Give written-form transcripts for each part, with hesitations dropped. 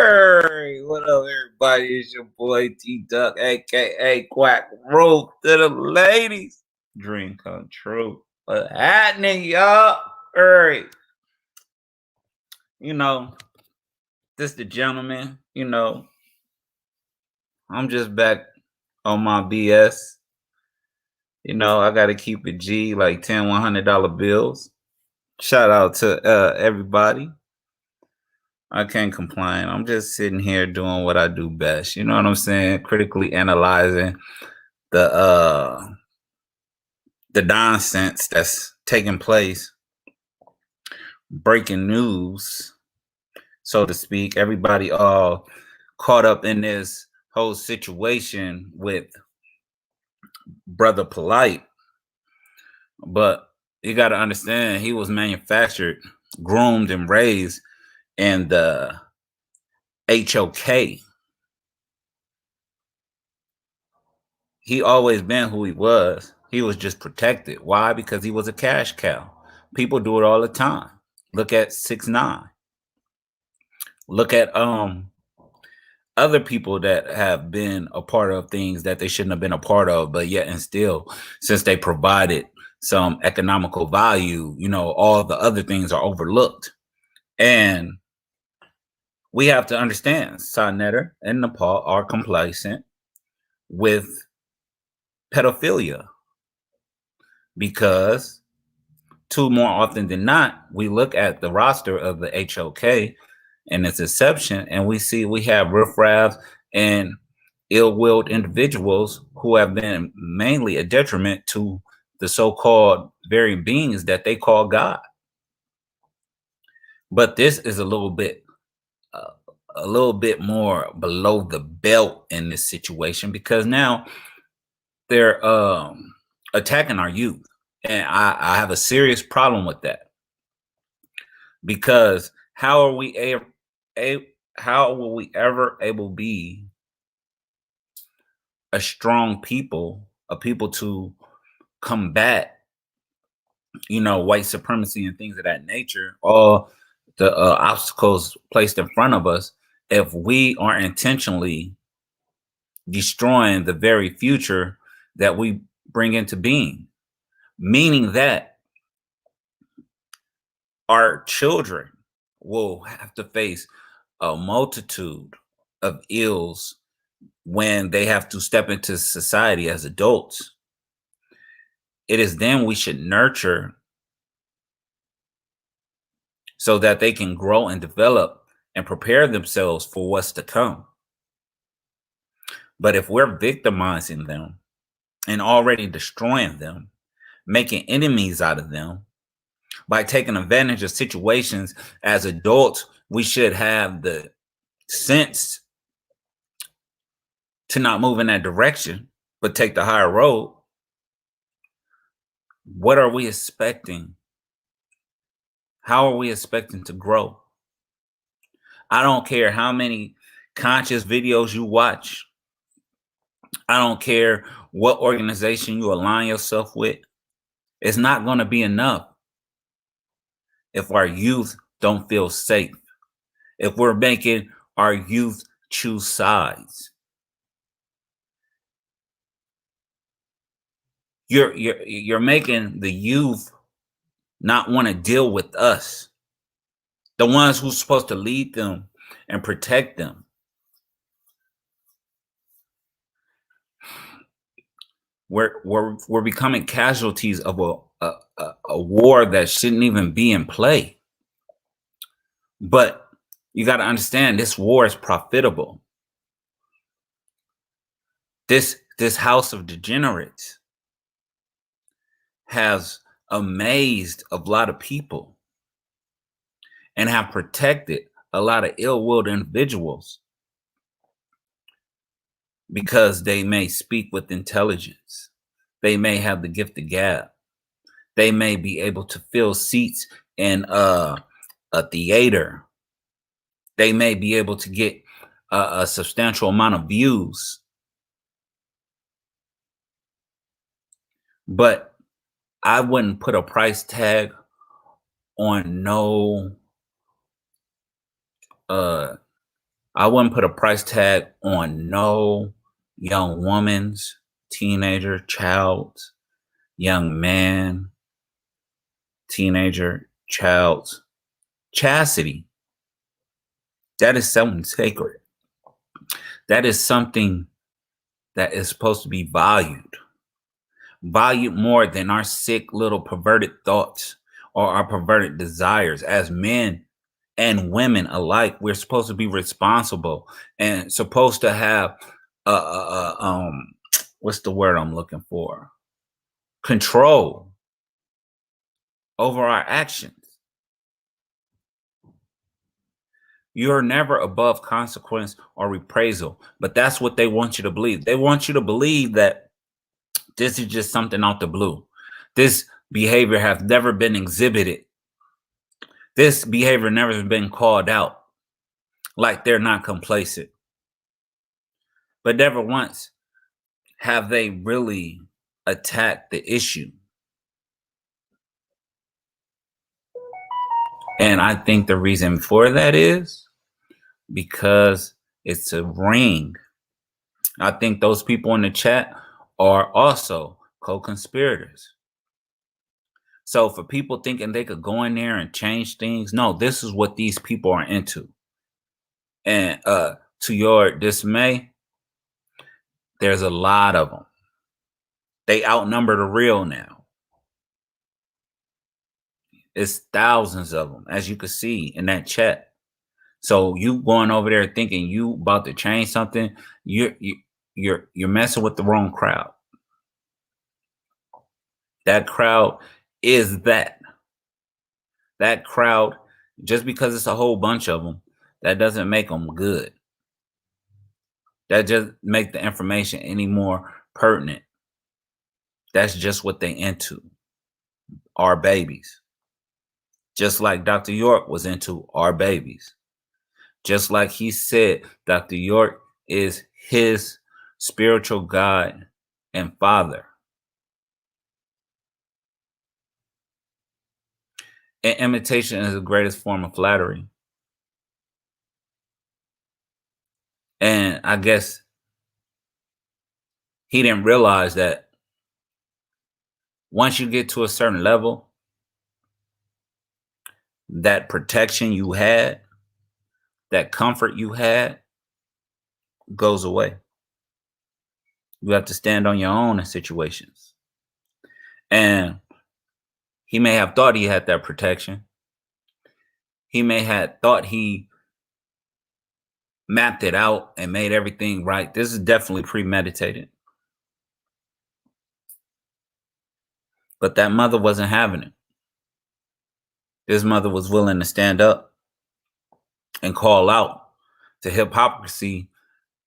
Hey, what up, everybody? It's your boy T Duck, aka Quack. Roll to the ladies. Dream come true. What's happening, y'all? Hey, you know, this the gentleman. I'm just back on my BS. I gotta keep it G, like 10 $100 bills. Shout out to everybody. I can't complain. I'm just sitting here doing what I do best. You know what I'm saying? Critically analyzing the the nonsense that's taking place, breaking news, so to speak. Everybody all caught up in this whole situation with Brother Polite. But you got to understand, he was manufactured, groomed, and raised in the HOK. He always been who he was. He was just protected. Why? Because he was a cash cow. People do it all the time. Look at 6ix9ine. Look at other people that have been a part of things that they shouldn't have been a part of, but yet and still, since they provided some economical value, all the other things are overlooked. And we have to understand Sonetta and Napah are complacent with pedophilia because more often than not, we look at the roster of the HOK and its exception, and we see we have riffraffs and ill-willed individuals who have been mainly a detriment to the so-called very beings that they call God. But this is a little bit more below the belt in this situation, because now they're attacking our youth, and I have a serious problem with that, because how will we ever able be a strong people, a people to combat, white supremacy and things of that nature, all the obstacles placed in front of us, if we are intentionally destroying the very future that we bring into being? Meaning that our children will have to face a multitude of ills when they have to step into society as adults. It is then we should nurture so that they can grow and develop and prepare themselves for what's to come. But if we're victimizing them and already destroying them, making enemies out of them by taking advantage of situations as adults, we should have the sense to not move in that direction, but take the higher road. What are we expecting? How are we expecting to grow? I don't care how many conscious videos you watch. I don't care what organization you align yourself with. It's not going to be enough if our youth don't feel safe, if we're making our youth choose sides. You're making the youth not want to deal with us, the ones who's supposed to lead them and protect them. We're becoming casualties of a war that shouldn't even be in play. But you got to understand, this war is profitable. This house of degenerates has amazed a lot of people and have protected a lot of ill-willed individuals because they may speak with intelligence. They may have the gift of gab. They may be able to fill seats in a theater. They may be able to get a substantial amount of views. But I wouldn't put a price tag on no I wouldn't put a price tag on no young woman's, teenager, child's, young man, teenager, child's chastity. That is something sacred. That is something that is supposed to be valued more than our sick little perverted thoughts or our perverted desires. As men and women alike, we're supposed to be responsible and supposed to have what's the word I'm looking for? Control over our actions. You're never above consequence or reprisal, but that's what they want you to believe. They want you to believe that this is just something out the blue. This behavior has never been exhibited. This behavior never been called out, like they're not complacent. But never once have they really attacked the issue. And I think the reason for that is because it's a ring. I think those people in the chat are also co-conspirators. So for people thinking they could go in there and change things, no, this is what these people are into. And to your dismay, there's a lot of them. They outnumber the real now. It's thousands of them, as you can see in that chat. So you going over there thinking you about to change something, you're messing with the wrong crowd. That crowd is that. That crowd, just because it's a whole bunch of them, that doesn't make them good. That just make the information any more pertinent. That's just what they into. Our babies. Just like Dr. York was into our babies. Just like he said, Dr. York is his spiritual guide and father. And imitation is the greatest form of flattery. And I guess he didn't realize that once you get to a certain level, that protection you had, that comfort you had, goes away. You have to stand on your own in situations. And he may have thought he had that protection. He may have thought he mapped it out and made everything right. This is definitely premeditated. But that mother wasn't having it. His mother was willing to stand up and call out to hypocrisy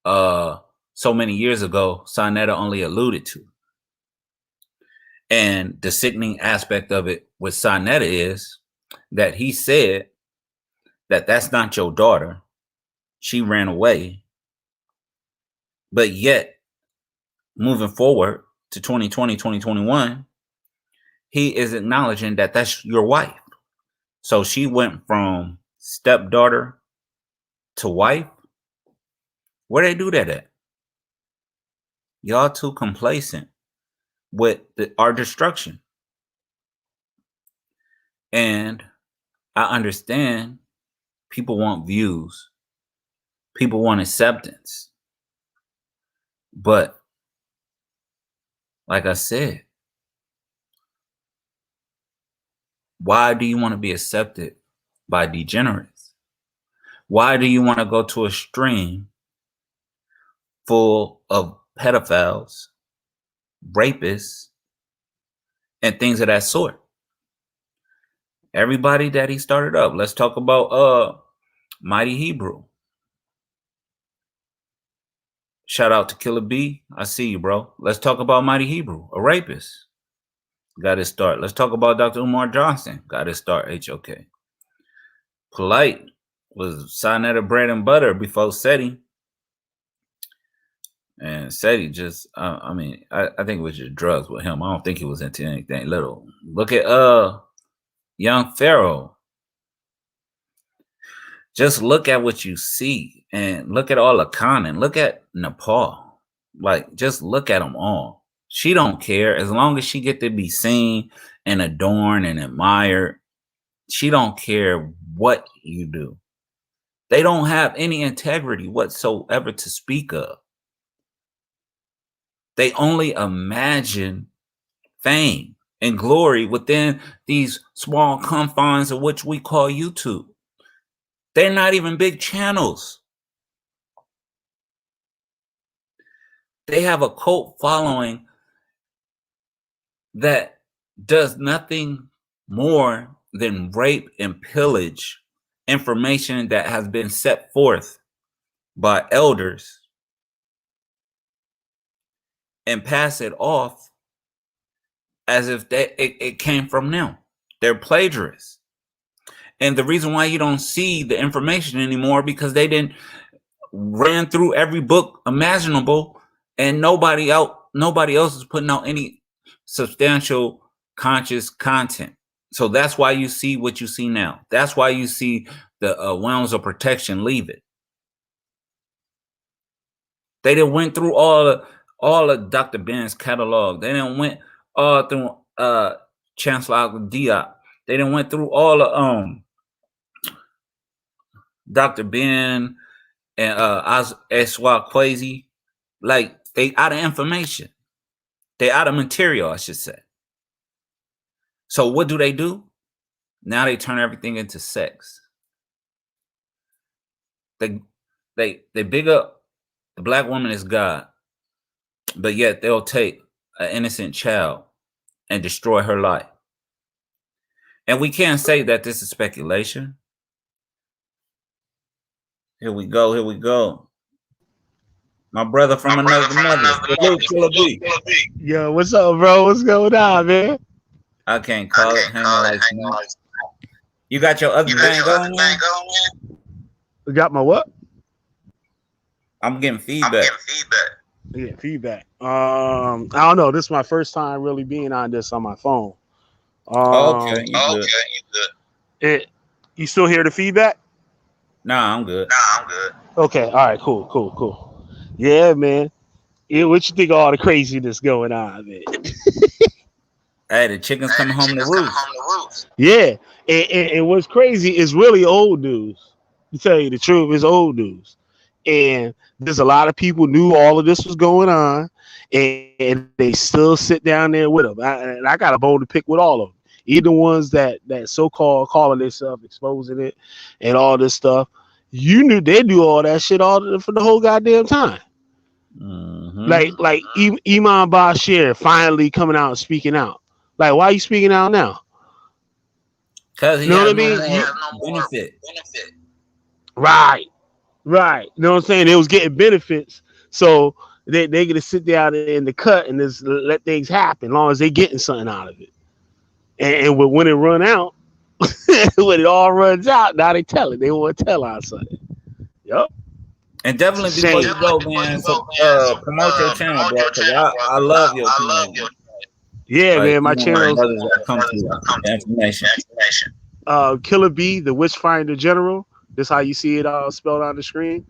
so many years ago Sonetta only alluded to. And the sickening aspect of it with Sonetta is that he said that that's not your daughter. She ran away. But yet, moving forward to 2020, 2021, he is acknowledging that that's your wife. So she went from stepdaughter to wife. Where they do that at? Y'all too complacent with our destruction. And I understand people want views. People want acceptance. But like I said, why do you want to be accepted by degenerates? Why do you want to go to a stream full of pedophiles, rapists, and things of that sort? Everybody that he started up. Let's talk about Mighty Hebrew. Shout out to Killer B. I see you, bro. Let's talk about Mighty Hebrew, a rapist. Got his start. Let's talk about Dr. Umar Johnson. Got his start, HOK. Polite was Sonetta bread and butter before SETI. And SETI just, I think it was just drugs with him. I don't think he was into anything little. Look at Young Pharaoh. Just look at what you see. And look at all the conning. Look at Napah. Like, just look at them all. She don't care as long as she get to be seen and adorned and admired. She don't care what you do. They don't have any integrity whatsoever to speak of. They only imagine fame and glory within these small confines of which we call YouTube. They're not even big channels. They have a cult following that does nothing more than rape and pillage information that has been set forth by elders and pass it off as if it came from them. They're plagiarists. And the reason why you don't see the information anymore because they didn't ran through every book imaginable and nobody else is putting out any substantial conscious content. So that's why you see what you see now. That's why you see the realms of protection leave it. They didn't went through all of Dr. Ben's catalog. They didn't went all through Chancellor Diop. They didn't went through all of Dr. Ben and Eswa Quasi. Like, they out of information. They out of material, I should say. So what do? Now they turn everything into sex. They big up the black woman as God, but yet they'll take an innocent child and destroy her life. And we can't say that this is speculation. Here we go. My brother from another mother. Yo, what's up, bro? What's going on, man? I can't call it hanging like that. You got your other thing going on? You got my what? I'm getting feedback. Yeah, feedback. I don't know. This is my first time really being on this on my phone. Okay, you good. You still hear the feedback? Nah, I'm good. Okay, all right, cool. Yeah, man. Yeah, what you think of all the craziness going on, man? Hey, the chickens coming home to roost. Yeah, and what's crazy is really old news. To tell you the truth, it's old news. And there's a lot of people knew all of this was going on, and they still sit down there with them. And I got a bone to pick with all of them. Even the ones that so-called calling themselves exposing it and all this stuff. You knew they knew all that shit for the whole goddamn time. Mm-hmm. Like Imam Bashir finally coming out and speaking out. Like, why are you speaking out now? Because he has no benefit. Right. You know what I'm saying? They was getting benefits, so they gonna sit there in the cut and just let things happen, as long as they getting something out of it. And when it run out, when it all runs out, now they tell it. They want to tell on something. Yup. And definitely before you go, man, promote your channel, bro, because I love your channel. Yeah, like, man, my channel come to information. Killer B, the Witchfinder General. This is how you see it spelled on the screen.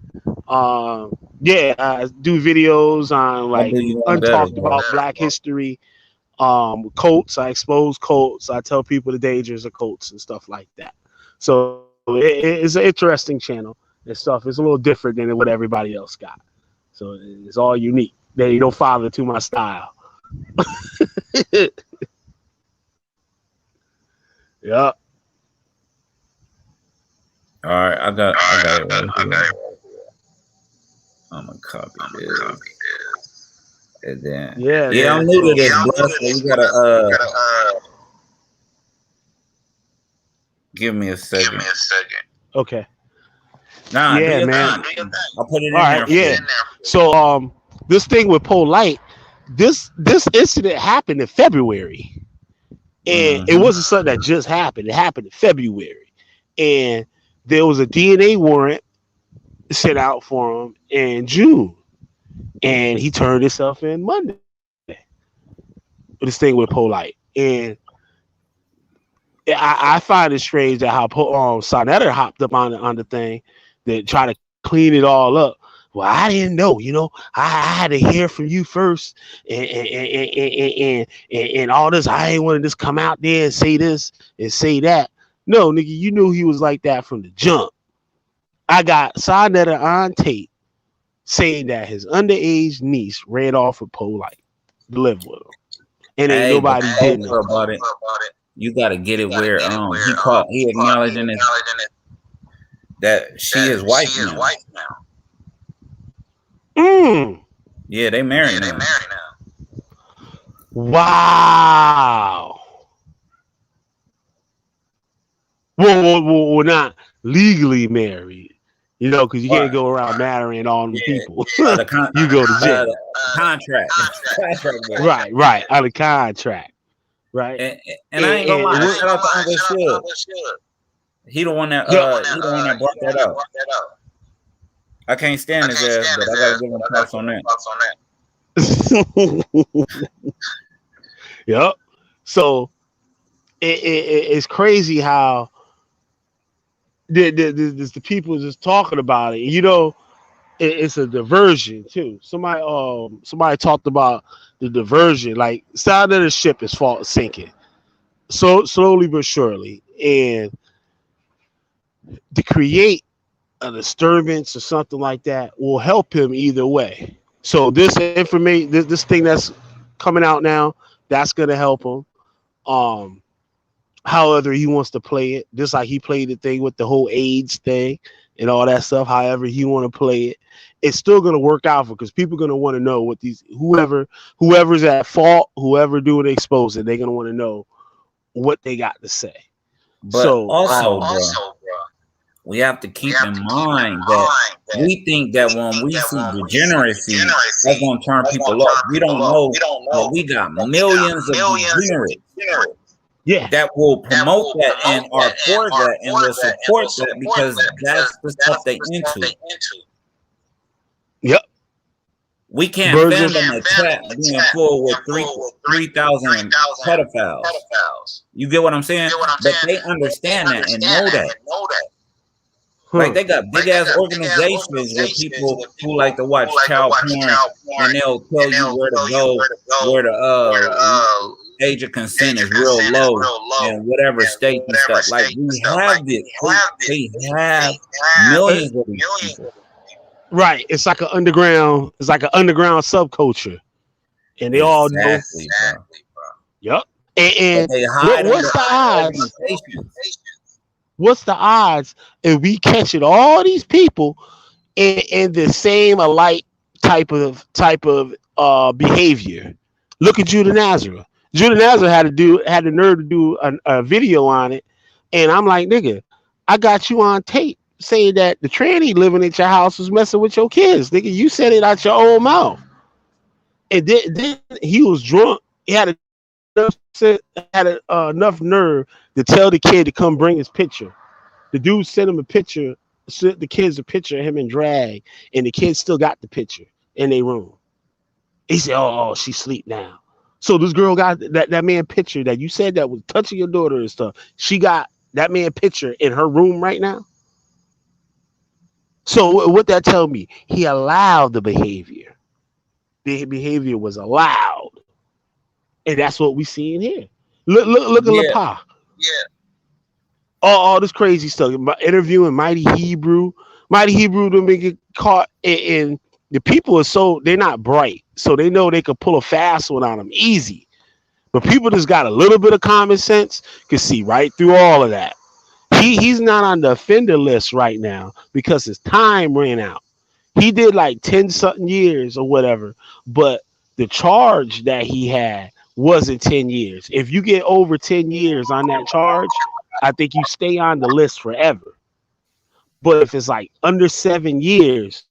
Yeah, I do videos on like untalked about Black history, cults. I expose cults. I tell people the dangers of cults and stuff like that. So it's an interesting channel and stuff. It's a little different than what everybody else got. So it's all unique. They don't follow to my style. Yeah. All right, I got it. I'm gonna copy this. And then yeah, I'm new to this, bro. So you gotta give me a second. Okay. Nah, yeah, man. I'll put it in there. Yeah. So this thing with Polite, this incident happened in February. And it wasn't something that just happened. It happened in February. And there was a DNA warrant sent out for him in June. And he turned himself in Monday. This thing with Polite. And I find it strange that how Sonetta hopped up on the thing that tried to clean it all up. Well, I didn't know, I had to hear from you first, and all this. I ain't want to just come out there and say this and say that. No, nigga, you knew he was like that from the jump. I got side letter on tape saying that his underage niece ran off with Polite to live with him, and ain't nobody did nothing about it. You got to get it where he acknowledging it that she is wife now. Yeah, they married now. Wow. Well, not legally married, because you can't go around marrying all them people. You go to jail. Contract. Right. Out of contract. Right. And I ain't gonna lie. Shout out to Uncle Shug. He the one that brought that up. I can't stand his ass, but I gotta give him props on that. Yep. So it's crazy how the people just talking about it. It's a diversion too. Somebody talked about the diversion, like side of the ship is sinking, so slowly but surely, and to create a disturbance or something like that will help him either way. So this information, this thing that's coming out now, that's gonna help him. However he wants to play it, just like he played the thing with the whole AIDS thing and all that stuff. However he want to play it, it's still gonna work out for, because people are gonna want to know what whoever's at fault, whoever doing the exposing, they're gonna want to know what they got to say. But so also, bro, we have to keep in mind that we think that when we see degeneracy, that's gonna turn people off. We don't know that we got millions of degenerates. Yeah, that will promote that and are for that and will support that, because that's the stuff they into. Yep. We can't ban them a chat being full with 3,000 pedophiles. You get what I'm saying? But they understand that and know that. Like they got big ass organizations with people who like to watch child porn, and they'll tell you where to go, where the age of consent is real low in whatever state and stuff. Like we have this. They have millions of these people. Right. It's like an underground subculture. And they all know. Exactly, bro. Yep. And what's the odds? What's the odds if we catching all these people in the same alike type of behavior? Look at Judah Nazareth. Judah Nazareth had the nerve to do a video on it, and I'm like, nigga, I got you on tape saying that the tranny living at your house was messing with your kids, nigga. You said it out your own mouth, and then he was drunk. He had enough nerve to tell the kid to come bring his picture. The dude sent him a picture, sent the kids a picture of him in drag, and the kids still got the picture in their room. He said, "Oh, she sleep now." So this girl got that man picture that you said that was touching your daughter and stuff. She got that man picture in her room right now. So what that tell me? He allowed the behavior. The behavior was allowed, and that's what we see in here. Look at Napah. Yeah. All this crazy stuff. Interviewing Mighty Hebrew to make it caught, and the people are they're not bright, so they know they could pull a fast one on them easy. But people just got a little bit of common sense, can see right through all of that. He's not on the offender list right now because his time ran out. He did like 10 something years or whatever, but the charge that he had wasn't 10 years. If you get over 10 years on that charge, I think you stay on the list forever. But if it's like under 7 years,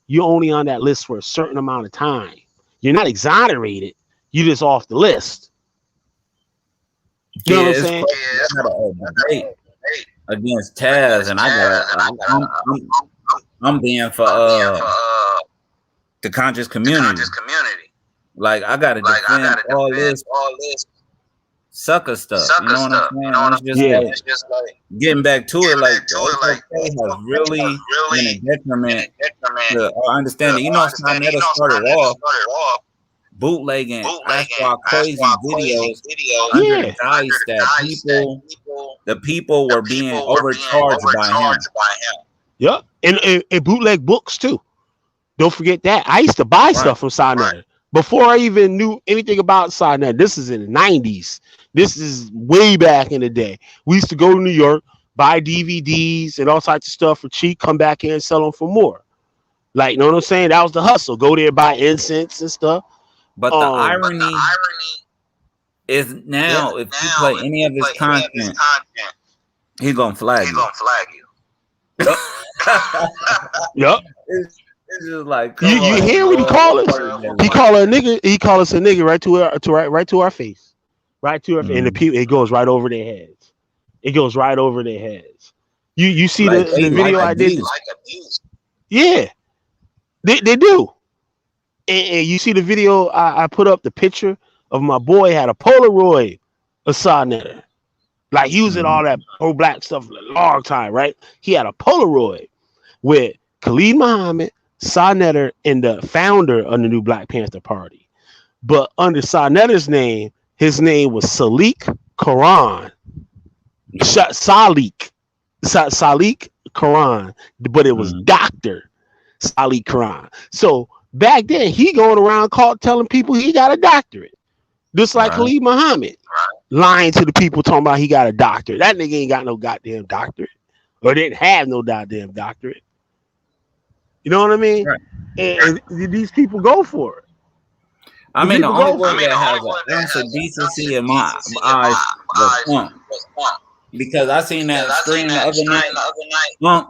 you're only on that list for a certain amount of time. You're not exonerated. You're just off the list. You know what I'm saying? Against Taz, and I'm being for the conscious community. Like I gotta defend all this sucker stuff. You know what I'm saying? And it's just like getting back to it. Like the HOK has really been a detriment to our understanding. You know, Sonetta started off bootlegging asphalt crazy videos under the guise that the people were being overcharged by him. Yep, and bootleg books too. Don't forget that. I used to buy stuff from Sonetta before I even knew anything about Sonetta. This is in the 90s. This is way back in the day. We used to go to New York, buy DVDs and all types of stuff for cheap, come back here and sell them for more. Like, you know what I'm saying? That was the hustle. Go there, buy incense and stuff. But the irony is now, if you play any of his content, he's gonna flag you. Yep. It's just like you hear what he call us? He call a nigga. He call us a nigga right to our face, right to our face, and the people. It goes right over their heads. It goes right over their heads. You see like the video I did? Yeah, they do. And you see the video I put up, the picture of my boy had a Polaroid of Sonetta. Like he was in all that pro-black stuff for a long time, right? He had a Polaroid with Khalid Muhammad, Sonetta, and the founder of the new Black Panther Party. But under Sonetta's name, his name was Salik Quran. Salik Quran, but it was Dr. Salik Quran. So back then, he going around telling people he got a doctorate. Just like Khalid Muhammad. Lying to the people talking about he got a doctorate. That nigga ain't got no goddamn doctorate. Or didn't have no goddamn doctorate. You know what I mean? Right. And these people go for it. I mean, the only one that has an ounce of decency in my eyes was Punk. Because I seen that stream the other night. Punk,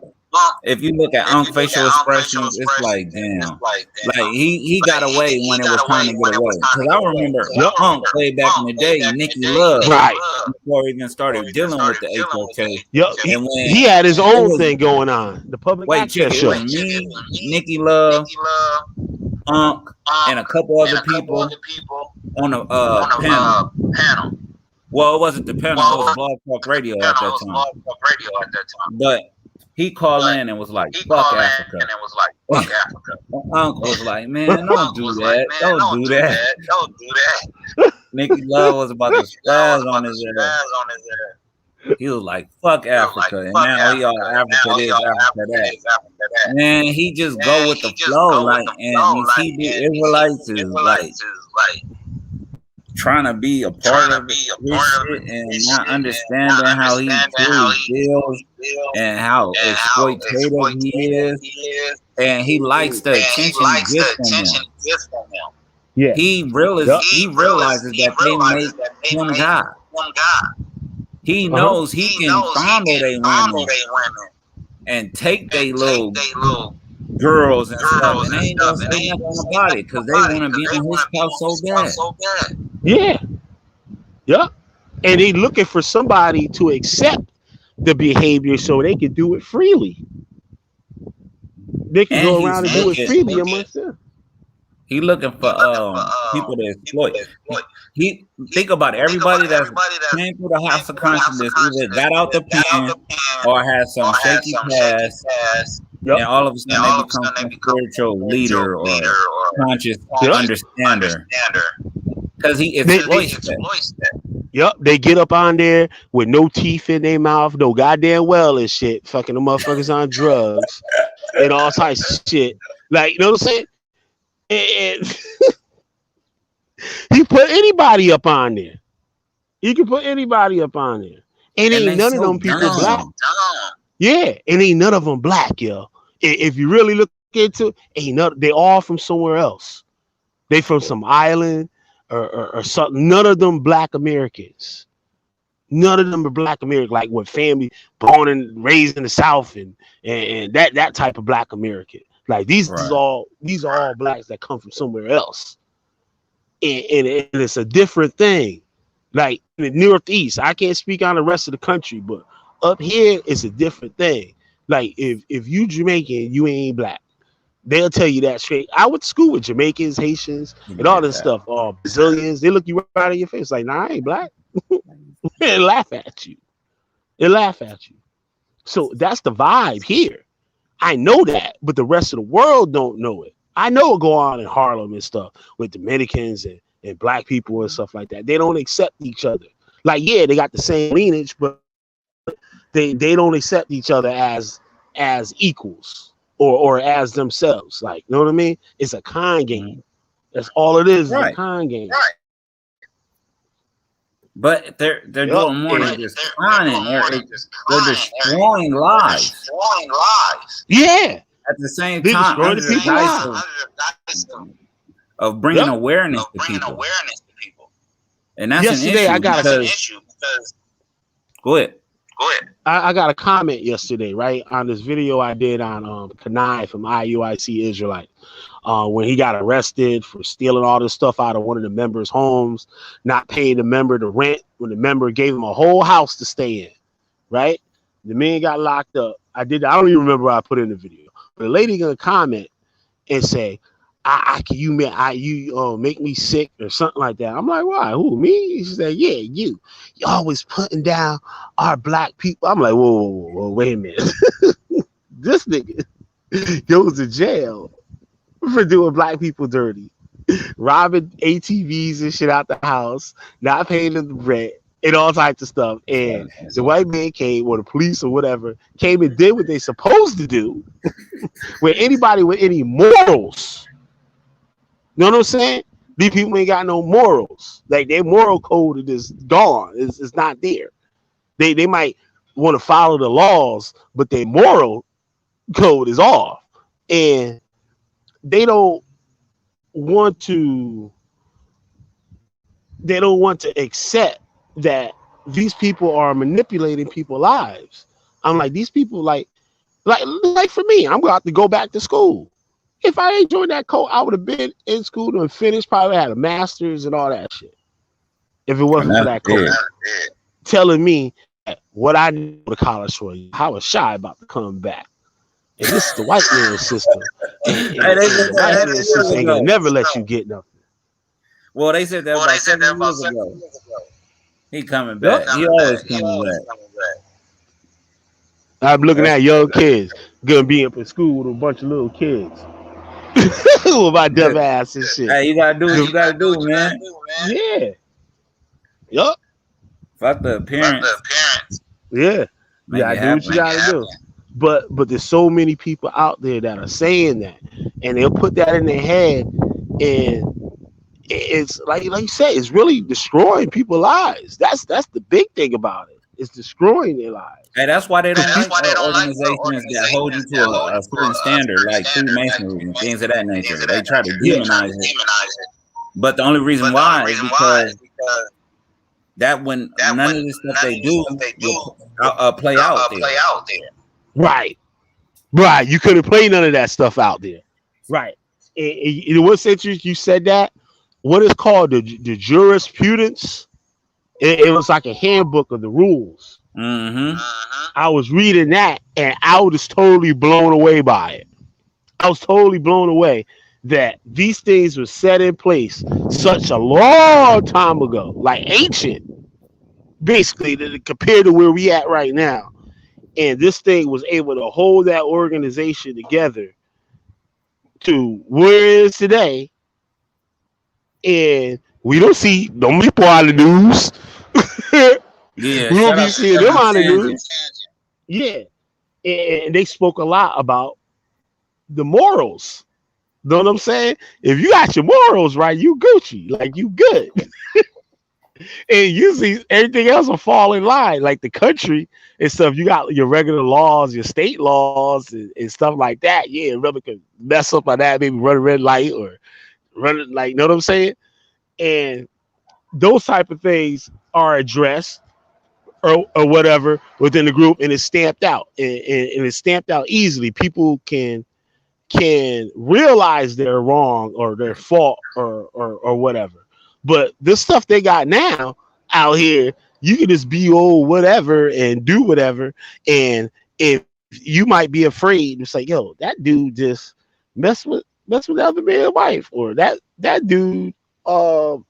if you look at Unk's facial expressions, it's like, damn. Like, he got away when it was time to get away. Because I remember Punk played back in the day, Nicky Love, before he even started dealing with the HOK. Yep. And when he had his own thing going on. The public access show. Me, Nicky Love, Unk, and a couple other people on a panel. Well, it wasn't the panel, it was Blog Talk Radio at that time. But he called in and was like, fuck Africa. Uncle was like, man, don't do that. Don't do that. Nicky Love was about to spaz on his ass. He was like, fuck Africa. And now he all Africa this, Africa that. Man, he just go with the flow. Like, and you see the Israelites is like trying to be a part of this shit and not understanding how he truly feels and how exploitative he is, and he likes the attention gift from them. Yeah, he realizes that they make him God. He knows he can fondle their women and take their little girls and stuff, and they ain't gonna say nothing about it because they want to be in his house so bad. Yeah. And they looking for somebody to accept the behavior so they can do it freely. They can go around and do it freely amongst them. He looking for people to exploit. He think about it. Everybody that came through the house of consciousness either got out the pen or had some shaky past. Yep. And all of a sudden they become a spiritual leader or conscious understander. Because he exploits that. Yep, they get up on there with no teeth in their mouth, no goddamn well and shit, fucking the motherfuckers on drugs and all types of shit. Like, you know what I'm saying? And he put anybody up on there. He can put anybody up on there. And ain't none of them people black. Yeah, and ain't none of them black, yo. If you really look into it, they all from somewhere else. They from some island or something. None of them black Americans. None of them are black Americans, like with family born and raised in the South and that type of black American. Like these are all blacks that come from somewhere else. And it's a different thing. Like in the Northeast, I can't speak on the rest of the country, but up here it's a different thing. Like if you Jamaican, you ain't black. They'll tell you that straight. I went to school with Jamaicans, Haitians, and all this stuff. Brazilians, they look you right in your face like, nah, I ain't black. It laugh at you. It laugh at you. So that's the vibe here. I know that, but the rest of the world don't know it. I know it go on in Harlem and stuff with Dominicans and black people and stuff like that. They don't accept each other. Like, yeah, they got the same lineage, but they don't accept each other as equals or as themselves. Like, you know what I mean? It's a con game. That's all it is a con game. Right. But they're doing more than just conning. They're destroying lives. Yeah. At the same time, under the guise of bringing awareness to people. And that's yesterday, an issue. Go ahead. I got a comment yesterday, right, on this video I did on Kanai from IUIC Israelite. When he got arrested for stealing all this stuff out of one of the members' homes, not paying the member the rent when the member gave him a whole house to stay in, right? The man got locked up. I don't even remember what I put in the video. But the lady gonna comment and say, you make me sick or something like that. I'm like, why? Who, me? She said, yeah, you always putting down our black people. I'm like, whoa, wait a minute. This nigga goes to jail for doing black people dirty, robbing ATVs and shit out the house, not paying them the rent, and all types of stuff. And the white man came, or the police or whatever, came and did what they supposed to do. Where anybody with any morals, you know what I'm saying? These people ain't got no morals. Like, their moral code is gone. It's not there. They might want to follow the laws, but their moral code is off. And they don't want to accept that these people are manipulating people's lives. I'm like, these people, like for me, I'm going to have to go back to school. If I ain't joined that code, I would have been in school and finished, probably had a master's and all that shit. If it wasn't for that code telling me what I need to college for, I was shy about to come back. And this is the white man's system. And the white man's system ain't gonna never let you get nothing. Well, they said that about 7 years ago. He coming back. He always coming back. I'm looking at young kids gonna be up in school with a bunch of little kids. With my dumb ass and shit. Hey, you gotta do what you gotta do, man. Yeah. Yup. Fuck the appearance. Yeah. You gotta do what you gotta do. But there's so many people out there that are saying that, and they'll put that in their head, and it's like you said, it's really destroying people's lives. That's the big thing about it. It's destroying their lives. Hey, that's why they don't like organizations that hold you to a certain standard, like Freemasonry and things of that nature. They try to demonize it. But the only reason why is because that when none of the stuff they do will play out there. Right. You couldn't play none of that stuff out there. Right. And what's interesting, you said that. What is called the jurisprudence? It was like a handbook of the rules. Mm-hmm. I was reading that, and I was totally blown away by it. I was totally blown away that these things were set in place such a long time ago, like ancient, basically, compared to where we at right now. And this thing was able to hold that organization together to where it is today. And we don't see no people on the news. Yeah, we don't be seeing them on the news. Yeah. And they spoke a lot about the morals. Know what I'm saying? If you got your morals right, you Gucci. Like, you good. And usually everything else will fall in line. Like the country and stuff, you got your regular laws, your state laws, and stuff like that. Yeah, brother could mess up on that, maybe run a red light or run it, like, you know what I'm saying? And those type of things are addressed or whatever within the group, and it's stamped out. And it's stamped out easily. People can realize they're wrong or their fault or whatever. But this stuff they got now out here, you can just be old whatever and do whatever. And if you might be afraid, it's like, yo, that dude just mess with the other man's wife, or that dude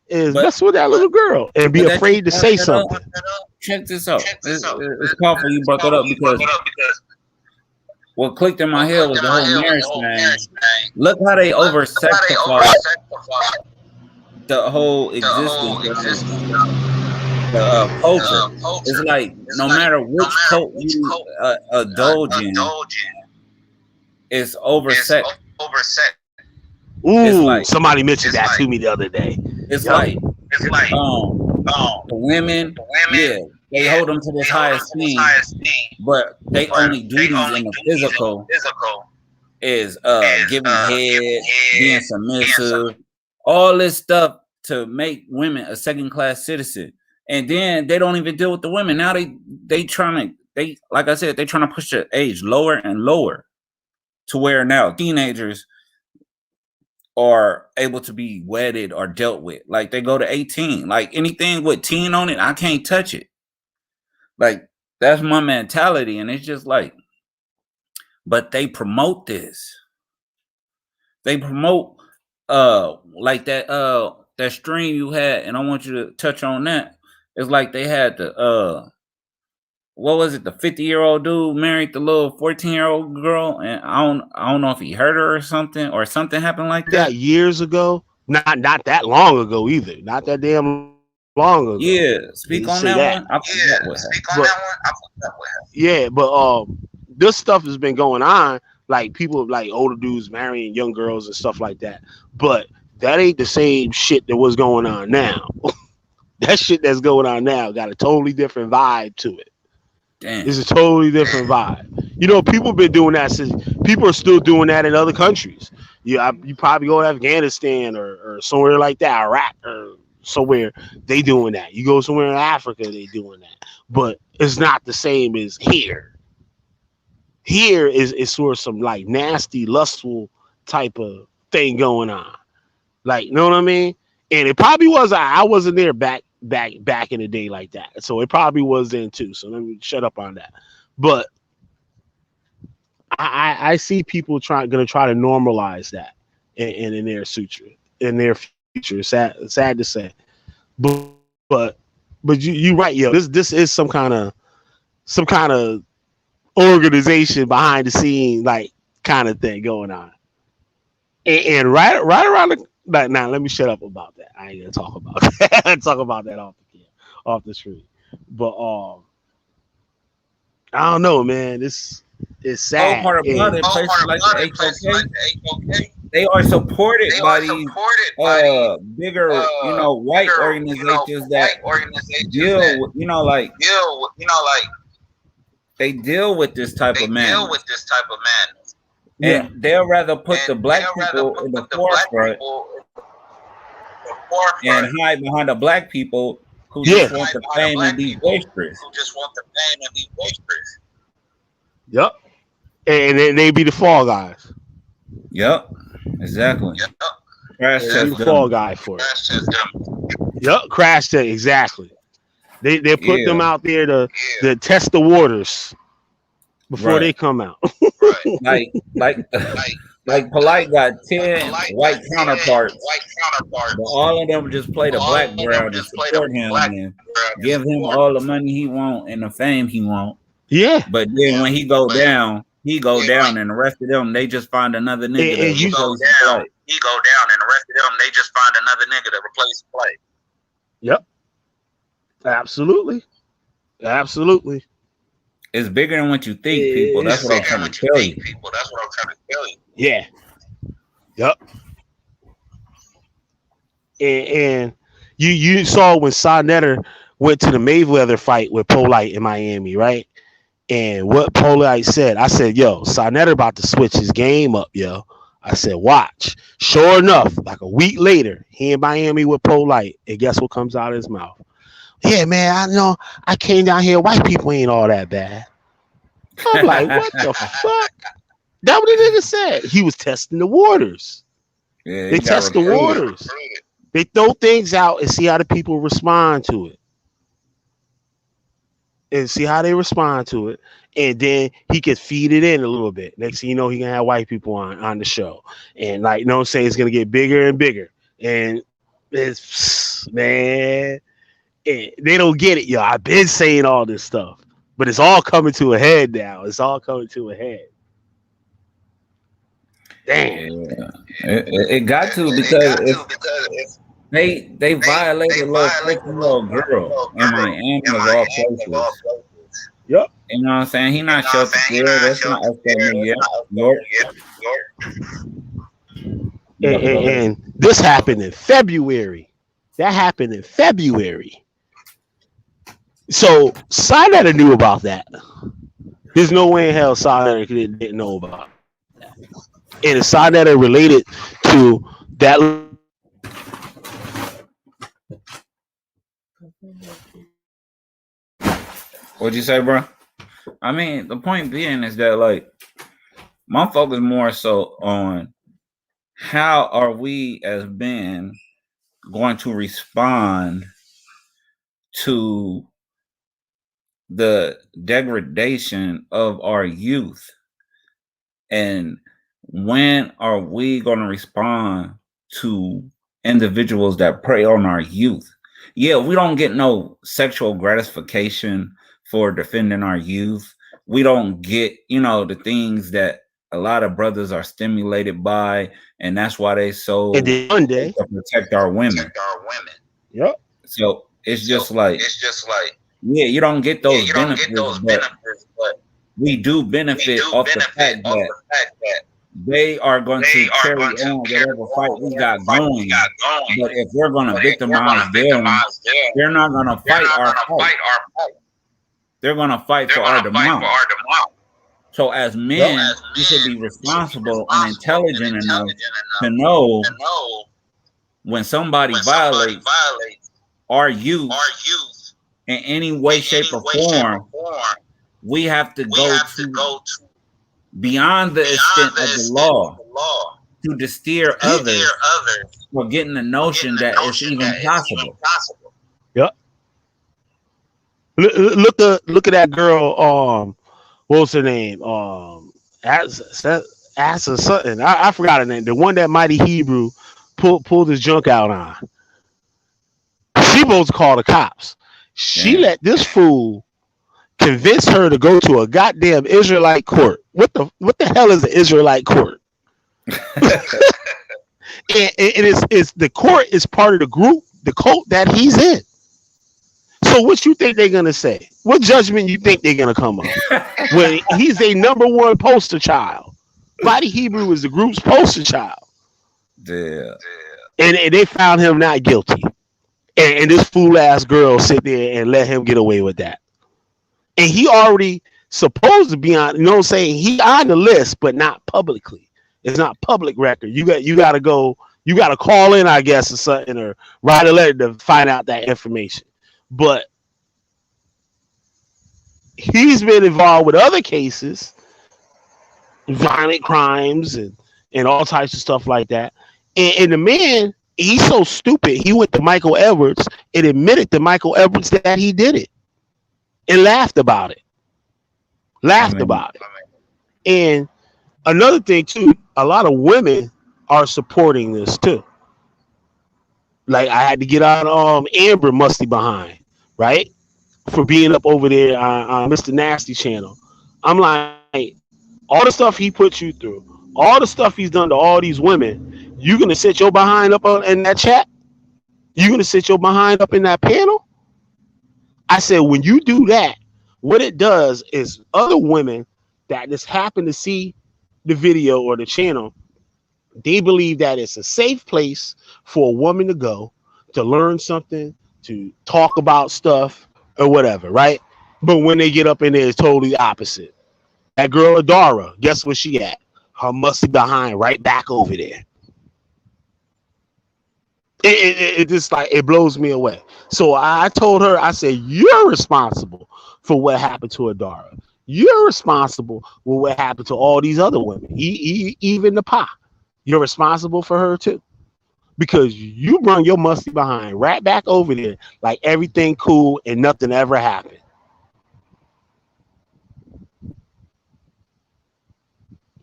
is But mess with that little girl and be but that you afraid to brought say that up. something. Check this out. It's powerful you brought that up because what clicked in my head was the whole marriage thing. Look how they over sanctify the whole existence of the culture. It's like no matter which cult you indulge in, it's over sex. It's Ooh, like somebody mentioned that to me the other day. it's Yep. like um the women, yeah, they hold them to this high esteem, but they only duties in the physical is giving head, being submissive, all this stuff to make women a second class citizen. And then they don't even deal with the women. Now they trying to like I said, they trying to push the age lower and lower to where now teenagers are able to be wedded or dealt with. Like they go to 18. Like anything with teen on it, I can't touch it. Like that's my mentality. And it's just like, but they promote this. They promote like that stream you had, and I want you to touch on that. It's like they had the what was it, the 50-year-old dude married the little 14-year-old girl, and I don't know if he hurt her or something happened like That that. years ago, not that long ago either. Not that damn long ago. Yeah, They speak didn't on say that that. one. I forgot what happened. Yeah, but this stuff has been going on. Like people like older dudes marrying young girls and stuff like that. But that ain't the same shit that was going on now. That shit that's going on now got a totally different vibe to it. Damn. It's a totally different vibe. You know, people been doing that since. People are still doing that in other countries. You probably go to Afghanistan or somewhere like that, Iraq or somewhere. They doing that. You go somewhere in Africa, they doing that. But it's not the same as here. Here is sort of some like nasty, lustful type of thing going on. Like, you know what I mean? And it probably was. I wasn't there back in the day like that, so it probably was then too. So let me shut up on that. But I see people gonna try to normalize that in their future future. Sad to say, but you right, yo. This is some kind of organization behind the scene, like kind of thing going on. And right around the like, now let me shut up about that. I ain't gonna talk about that. Talk about that off the street. But I don't know, man. This is Whole sad. part about it, places like the HOK, they are supported by these bigger, white organizations that deal with, they deal with this type of madness. Yeah. And they'll rather put the black people in the forefront and hide behind the black people who Yeah. just want the fame and be boisterous. Yep. And then they be the fall guys. Yep, exactly. Crash They be test the fall them. guy for it. Yep. Crash test exactly. They put them Yeah, out there to test the waters before they right. come out. Like, like Polite got 10 white counterparts, but all of them just play the background and support him and give him all the money he want and the fame he want. Yeah. But then when he go down, and the rest of them they just find another nigga to And you replace Polite. Yep. Absolutely. Absolutely. It's bigger than what you think, people. That's what I'm trying to tell you. Yeah. Yep. And you saw when Sonetta went to the Mayweather fight with Polite in Miami, right? And what Polite said, I said, yo, Sonetta about to switch his game up, yo. I said, watch. Sure enough, like a week later, he in Miami with Polite, and guess what comes out of his mouth? Yeah, man, I know I came down here. White people ain't all that bad. I'm like, what the fuck? That what the nigga said. He was testing the waters. Yeah, They test the waters. They throw things out and see how the people respond to it. And see how they respond to it. And then he could feed it in a little bit. Next thing you know, he can have white people on the show. And like, you know what I'm saying, it's gonna get bigger and bigger. And It's man, they don't get it, yo. I've been saying all this stuff, but it's all coming to a head now. It's all coming to a head. Damn. Yeah, it got to because if they violated a little 14-year-old girl in Miami of all places. Yep. You know what I'm saying? He not shelter scared. That's not upstate New York. And this happened in February. That happened in February. So Sinetta knew about that. There's no way in hell Sinetta didn't know about that. And if Sinetta related to that. What'd you say, bro? I mean, the point being is that, like, my focus more so on how are we as men going to respond to the degradation of our youth, and when are we going to respond to individuals that prey on our youth? Yeah, we don't get no sexual gratification for defending our youth. We don't get, the things that a lot of brothers are stimulated by, and that's why they so one day to protect our women. Yep. So it's just like, yeah, you don't get those benefits, but we do benefit off the fact that they are going to carry on whatever fight we got going. But if we're going to victimize them, they're not going to fight our fight. They're going to fight for our demise. So as men, we should be responsible and intelligent enough to know when somebody violates our youth in any way, shape, or form, we have to go to beyond the extent of the law to steer others for getting the notion that it's even possible. Yep. Look at that girl. What's her name? Asa something. I forgot her name. The one that Mighty Hebrew pulled his junk out on. She supposed to call the cops. She let this fool convince her to go to a goddamn Israelite court. What the hell is an Israelite court? and it's the court is part of the group, the cult that he's in. So what you think they're gonna say? What judgment you think they're gonna come up? When he's a number one poster child. Mighty Hebrew is the group's poster child. Yeah. And they found him not guilty. And this fool ass girl sit there and let him get away with that. And he already supposed to be on, he on the list, but not publicly. It's not public record. You got to go. You got to call in, I guess, or something, or write a letter to find out that information. But he's been involved with other cases, violent crimes, and all types of stuff like that. And the man, he's so stupid. He went to Michael Edwards and admitted to Michael Edwards that he did it, and laughed about it. And another thing too, a lot of women are supporting this too. Like I had to get on Amber Musty behind, right? For being up over there on Mr. Nasty channel. I'm like, all the stuff he put you through, all the stuff he's done to all these women, you gonna sit your behind up in that chat? You gonna sit your behind up in that panel? I said, when you do that, what it does is other women that just happen to see the video or the channel, they believe that it's a safe place for a woman to go to learn something, to talk about stuff or whatever, right? But when they get up in there, it's totally opposite. That girl Adara, guess where she at? Her musty behind right back over there. It just like, it blows me away. So I told her, I said, you're responsible for what happened to Adara. You're responsible for what happened to all these other women, even Napah. You're responsible for her too, because you brought your musty behind right back over there like everything cool and nothing ever happened.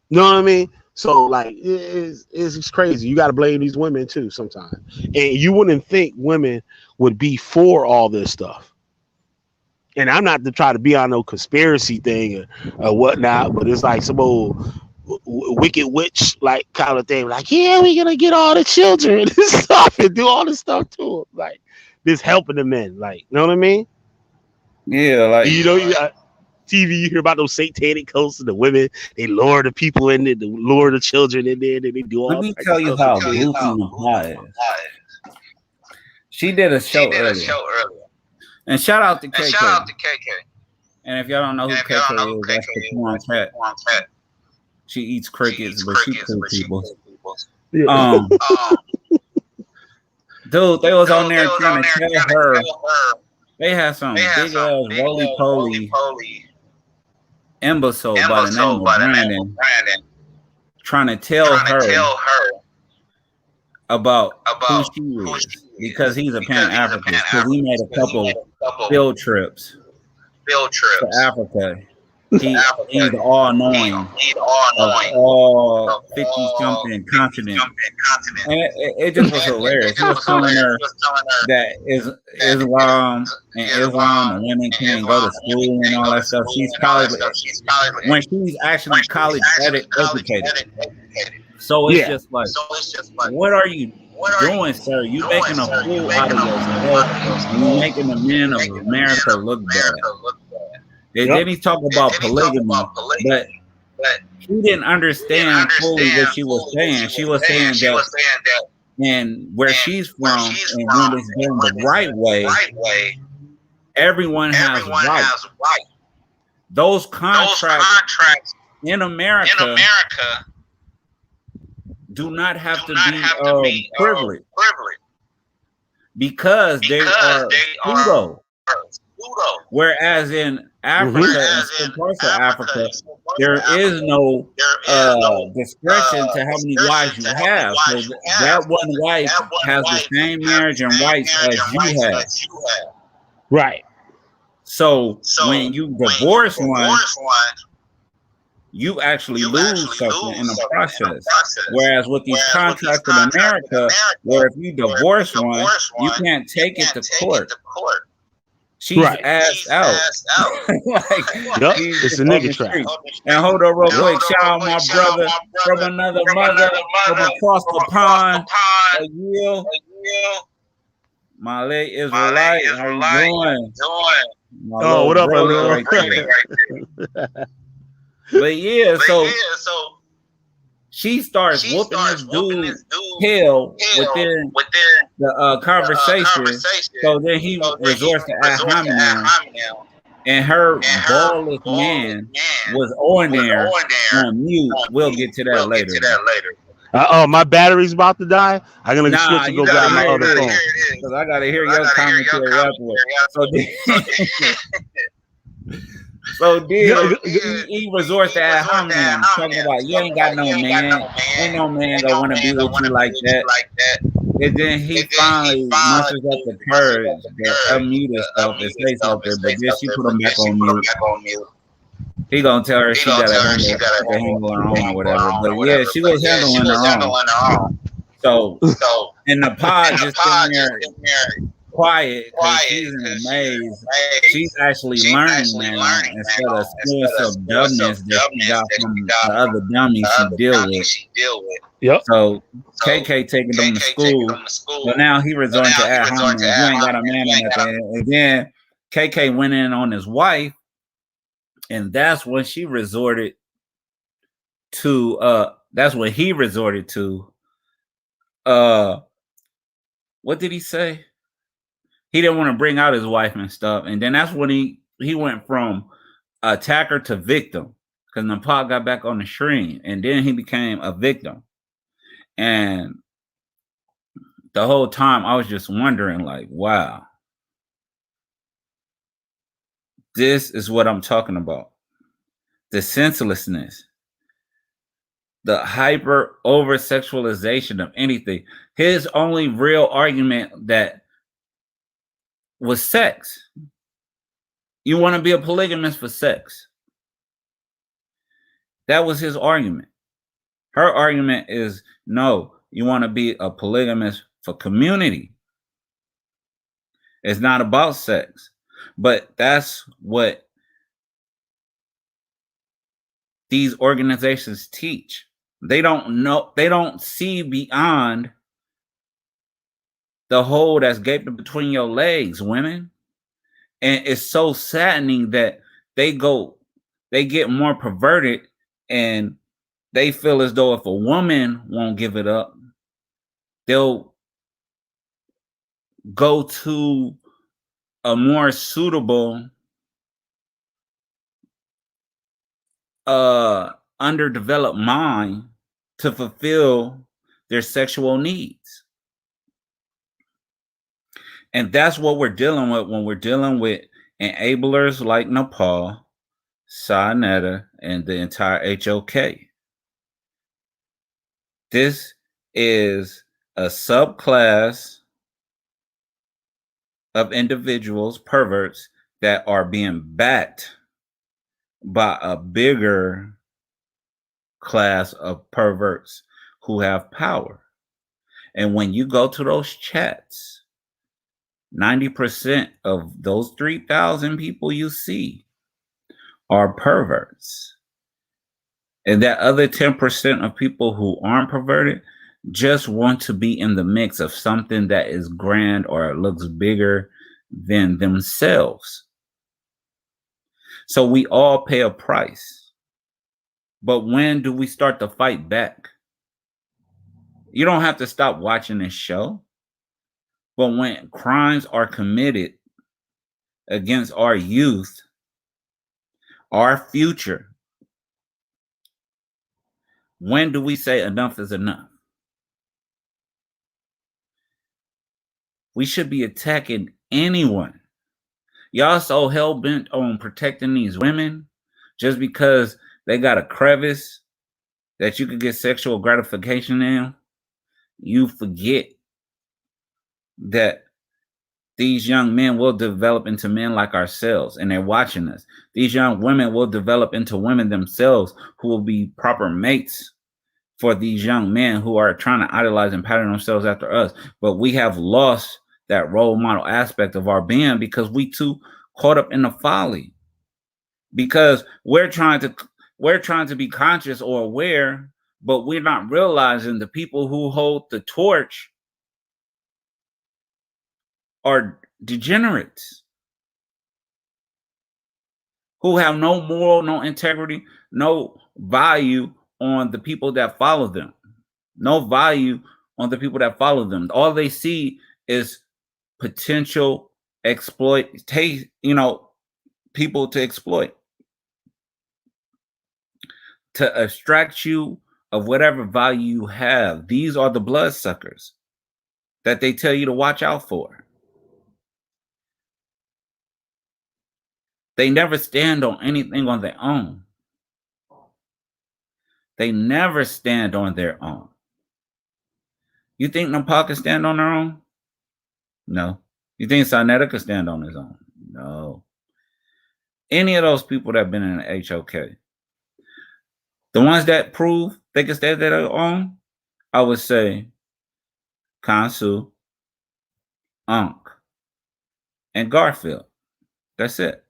You know what I mean? So like it's crazy. You got to blame these women too sometimes, and you wouldn't think women would be for all this stuff. And I'm not to try to be on no conspiracy thing or whatnot, but it's like some old wicked witch like kind of thing. Like, yeah, we're gonna get all the children and stuff and do all this stuff to them. Like this helping the men. Like, you know what I mean? Yeah, like you know, you got TV, you hear about those satanic cults and the women, they lure the people in there, they lure the children in there, and they do all let me tell you how goofy Napah is. She did a show earlier. And shout out to KK. And if y'all don't know who KK is, that's the porn cat. She eats crickets, but she cool people. Yeah. Dude, they was on there trying to tell her. They had some big ass roly-poly imbecile by the name of Brandon trying to tell her about who she is because he's a Pan-Africanist, because he made a couple field trips to Africa. He's all-knowing of all 50-something continents. And it just was hilarious. He was telling her that Islam and women can't go to school and all that stuff. She's college, when she's actually college educated. So it's just like, what are you doing, sir? You making a fool out of yourself, and you making the men of America look bad. Then he talked about polygamy, but he didn't understand fully what she was saying. She was saying that, and where she's from, and when it's done the right way, everyone has rights. Those contracts in America do not have to be privileged because they are pseudo. Whereas in Africa and some parts of Africa, there is no discretion to how many wives you have. So that one wife has the same marriage and rights as you have. Right. So when you divorce one, you actually lose something in the process. Whereas with these contracts in America, where if you divorce one, you can't take it to court. She's assed out. It's a nigga trap. And hold on real quick. Shout out my brother from another mother from across the pond. My late Israelite. How you doing? Oh, what up, brother? But yeah, so she starts whooping this dude's tail within the conversation. So then he resorts to ad hominem, and her ballless man was on there on mute. We'll get to that later. Oh, my battery's about to die. I'm gonna switch and go grab my other phone because I gotta hear your commentary afterwards. So he resorts to ad hominem, talking about you ain't got no man, ain't no man gonna want to be with you like that. And then he finally musters up the courage to unmute himself and say something, but then she put him back on mute. He gonna tell her she gotta handle her own or whatever. But yeah, she was handling her own. So and the pod just sitting there quiet because she's in a maze. She's actually learning now instead of spewing some dumbness that she got from the other dummies she deal with. Yep. So KK taking them to school, but now he resorting to ad hominem. You ain't got a man or nothing. And then KK went in on his wife, and that's when she resorted to. That's when he resorted to. What did he say? He didn't want to bring out his wife and stuff. And then that's when he went from attacker to victim because Napah got back on the screen. And then he became a victim. And the whole time I was just wondering, like, wow, this is what I'm talking about. The senselessness, the hyper over sexualization of anything. His only real argument that was sex. You want to be a polygamist for sex. That was his argument. Her argument is, no, you want to be a polygamist for community. It's not about sex. But that's what these organizations teach. They don't know, they don't see beyond the hole that's gaping between your legs, women. And it's so saddening that they get more perverted, and they feel as though if a woman won't give it up, they'll go to a more suitable underdeveloped mind to fulfill their sexual needs. And that's what we're dealing with when we're dealing with enablers like Napah, Sa, and the entire HOK. This is a subclass of individuals, perverts, that are being backed by a bigger class of perverts who have power. And when you go to those chats, 90% of those 3,000 people you see are perverts. And that other 10% of people who aren't perverted just want to be in the mix of something that is grand or looks bigger than themselves. So we all pay a price. But when do we start to fight back? You don't have to stop watching this show. But when crimes are committed against our youth, our future, when do we say enough is enough? We should be attacking anyone. Y'all so hell-bent on protecting these women just because they got a crevice that you could get sexual gratification in. You forget that these young men will develop into men like ourselves, and they're watching us. These young women will develop into women themselves who will be proper mates for these young men who are trying to idolize and pattern themselves after us. But we have lost that role model aspect of our being because we too caught up in the folly. Because we're trying to be conscious or aware, but we're not realizing the people who hold the torch are degenerates who have no moral, no integrity, no value on the people that follow them. No value on the people that follow them. All they see is potential people to exploit, to extract you of whatever value you have. These are the bloodsuckers that they tell you to watch out for. They never stand on anything on their own. They never stand on their own. You think Napah can stand on their own? No. You think Sa could stand on his own? No. Any of those people that have been in the HOK, the ones that prove they can stand on their own, I would say Kansu, Unk, and Garfield. That's it.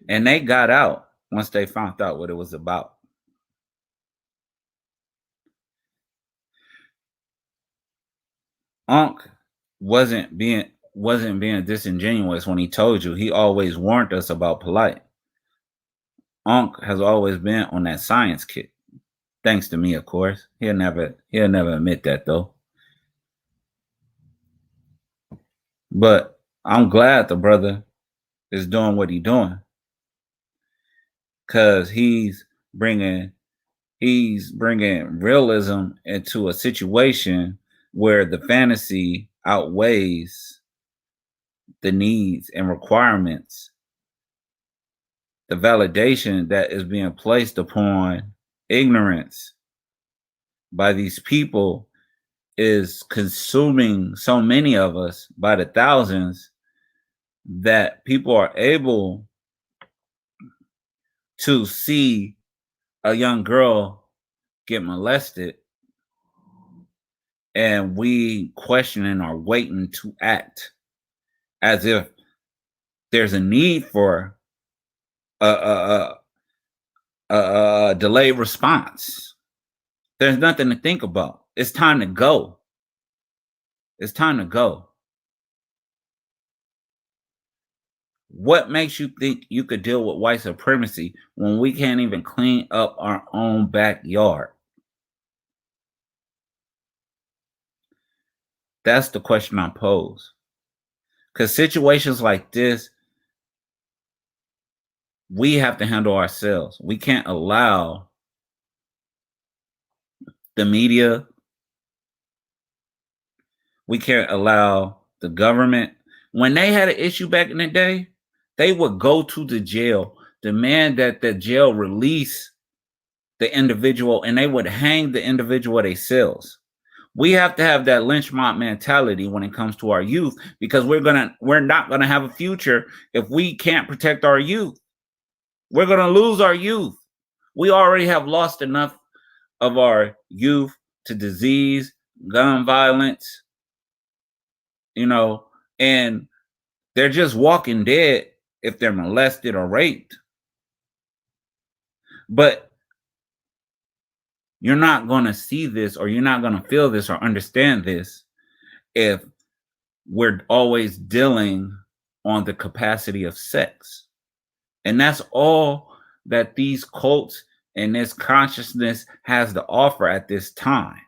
And they got out once they found out what it was about. Unk wasn't being disingenuous when he told you. He always warned us about polite. Unk has always been on that science kick. Thanks to me, of course. He'll never admit that though. But I'm glad the brother is doing what he's doing. Cause he's bringing realism into a situation where the fantasy outweighs the needs and requirements. The validation that is being placed upon ignorance by these people is consuming so many of us by the thousands that people are able to see a young girl get molested, and we questioning or waiting to act as if there's a need for a delayed response. There's nothing to think about. It's time to go. It's time to go. What makes you think you could deal with white supremacy when we can't even clean up our own backyard? That's the question I pose. Because situations like this, we have to handle ourselves. We can't allow the media, we can't allow the government. When they had an issue back in the day, they would go to the jail, demand that the jail release the individual, and they would hang the individual themselves. We have to have that lynch mob mentality when it comes to our youth, because we're not gonna have a future if we can't protect our youth. We're gonna lose our youth. We already have lost enough of our youth to disease, gun violence, and they're just walking dead if they're molested or raped. But you're not going to see this, or you're not going to feel this or understand this if we're always dealing on the capacity of sex. And that's all that these cults and this consciousness has to offer at this time,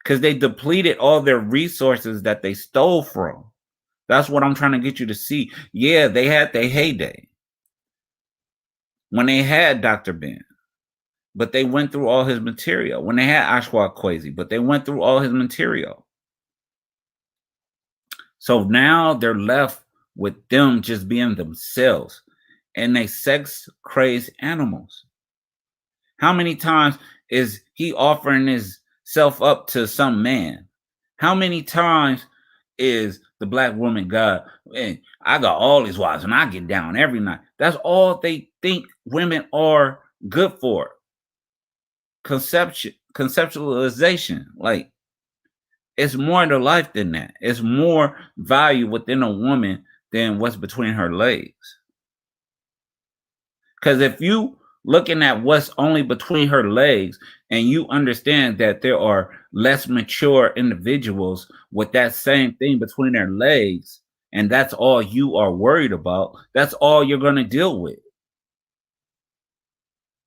because they depleted all their resources that they stole from. That's what I'm trying to get you to see. Yeah, they had their heyday when they had Dr. Ben, but they went through all his material. When they had Ashwa Kwesi, but they went through all his material. So now they're left with them just being themselves, and they sex crazed animals. How many times is he offering himself up to some man? How many times is the black woman God, and I got all these wives and I get down every night? That's all they think women are good for. Conceptualization. Like, it's more to life than that. It's more value within a woman than what's between her legs. Because if you looking at what's only between her legs, and you understand that there are less mature individuals with that same thing between their legs, and that's all you are worried about, that's all you're going to deal with.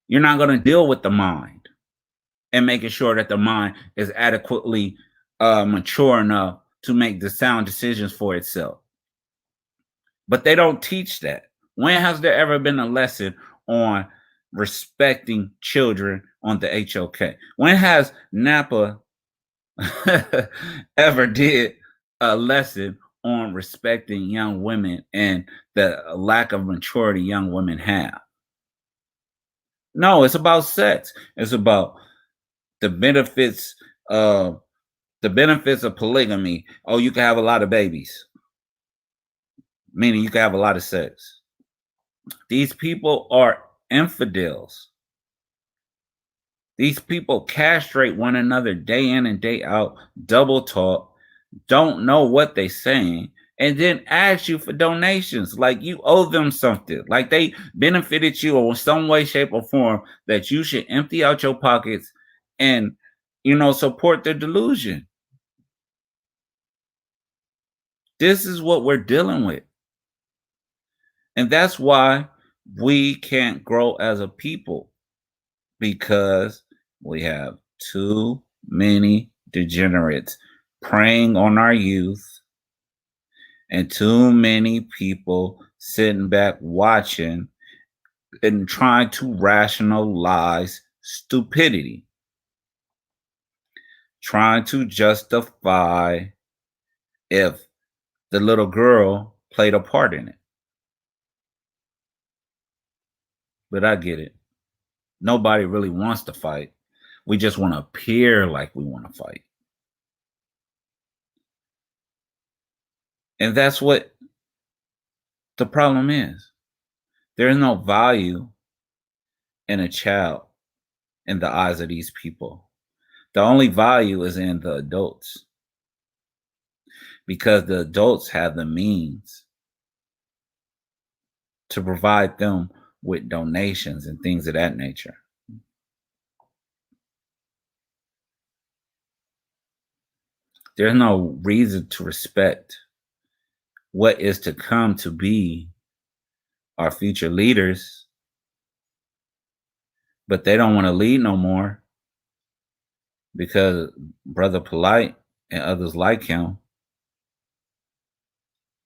You're not going to deal with the mind and making sure that the mind is adequately mature enough to make the sound decisions for itself. But they don't teach that. When has there ever been a lesson on respecting children on the HOK? When has Napah ever did a lesson on respecting young women and the lack of maturity young women have? No, it's about sex. It's about the benefits of polygamy. Oh, you can have a lot of babies, meaning you can have a lot of sex. These people are infidels. These people castrate one another day in and day out, double talk, don't know what they're saying, and then ask you for donations like you owe them something, like they benefited you in some way, shape, or form, that you should empty out your pockets and, support their delusion. This is what we're dealing with. And that's why we can't grow as a people, because we have too many degenerates preying on our youth, and too many people sitting back watching and trying to rationalize stupidity, trying to justify if the little girl played a part in it. But I get it. Nobody really wants to fight. We just want to appear like we want to fight. And that's what the problem is. There is no value in a child in the eyes of these people. The only value is in the adults, because the adults have the means to provide them with donations and things of that nature. There's no reason to respect what is to come to be our future leaders, but they don't want to lead no more because Brother Polite and others like him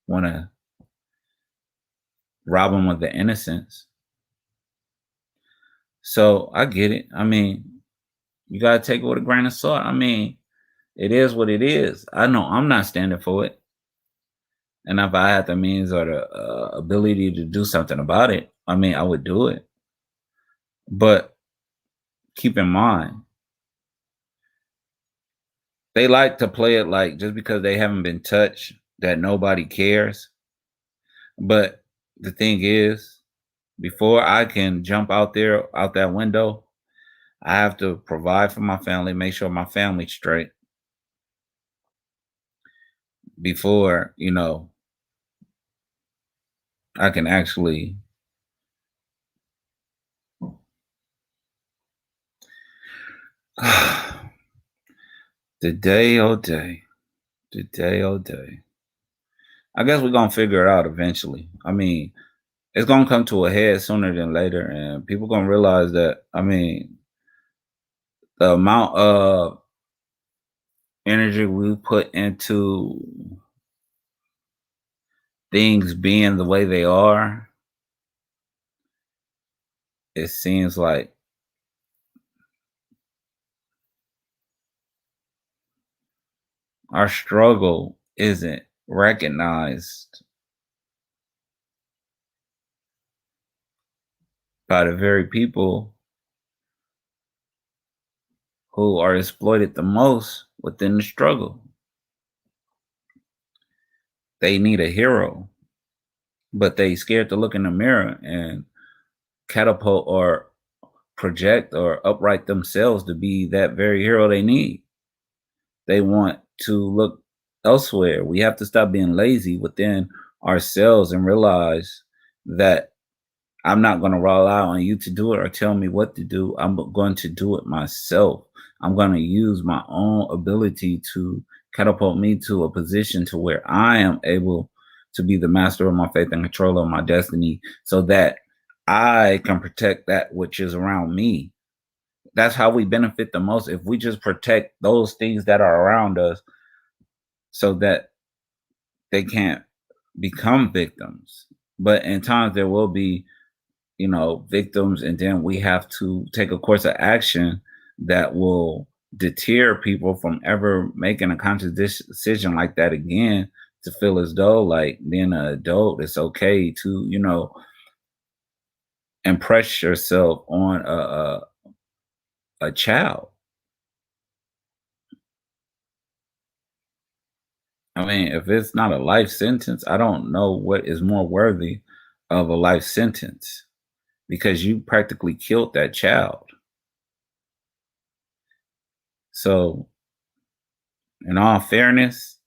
want to rob them of their innocence. So I get it. I mean, you got to take it with a grain of salt. I mean, it is what it is. I know I'm not standing for it. And if I had the means or the ability to do something about it, I mean, I would do it. But keep in mind, they like to play it like just because they haven't been touched, that nobody cares. But the thing is, before I can jump out there, out that window, I have to provide for my family, make sure my family's straight before, I can actually the day, oh day. I guess we're going to figure it out eventually. I mean, it's going to come to a head sooner than later, and people going to realize that, I mean, the amount of energy we put into things being the way they are, it seems like our struggle isn't recognized by the very people who are exploited the most within the struggle. They need a hero, but they scared to look in the mirror and catapult or project or upright themselves to be that very hero they need. They want to look elsewhere. We have to stop being lazy within ourselves and realize that I'm not going to rely on you to do it or tell me what to do. I'm going to do it myself. I'm going to use my own ability to catapult me to a position to where I am able to be the master of my faith and controller of my destiny, so that I can protect that which is around me. That's how we benefit the most. If we just protect those things that are around us so that they can't become victims. But in times there will be, victims, and then we have to take a course of action that will deter people from ever making a conscious decision like that again, to feel as though like being an adult, it's okay to, impress yourself on a child. I mean, if it's not a life sentence, I don't know what is more worthy of a life sentence, because you practically killed that child. So, in all fairness,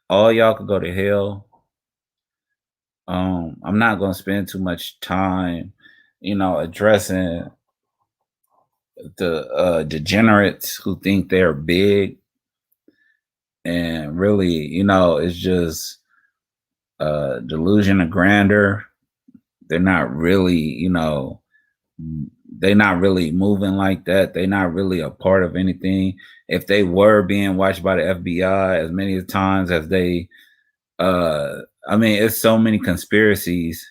all y'all could go to hell. I'm not going to spend too much time, addressing the degenerates who think they're big. And really, it's just a delusion of grandeur. They're not really, they're not really moving like that. They're not really a part of anything. If they were being watched by the FBI as many times as they, I mean, it's so many conspiracies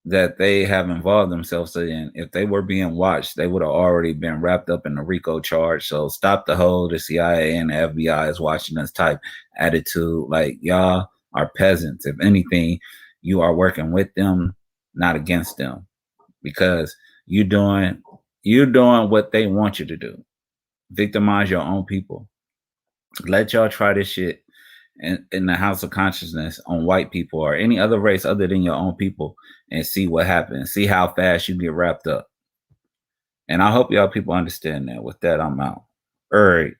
that they have involved themselves in. If they were being watched, they would have already been wrapped up in the RICO charge. So stop the whole, the CIA and the FBI is watching us type attitude. Like, y'all are peasants. If anything, you are working with them, not against them, because you're doing what they want you to do. Victimize your own people. Let y'all try this shit in the house of consciousness on white people or any other race other than your own people and see what happens. See how fast you get wrapped up. And I hope y'all people understand that. With that, I'm out. All right.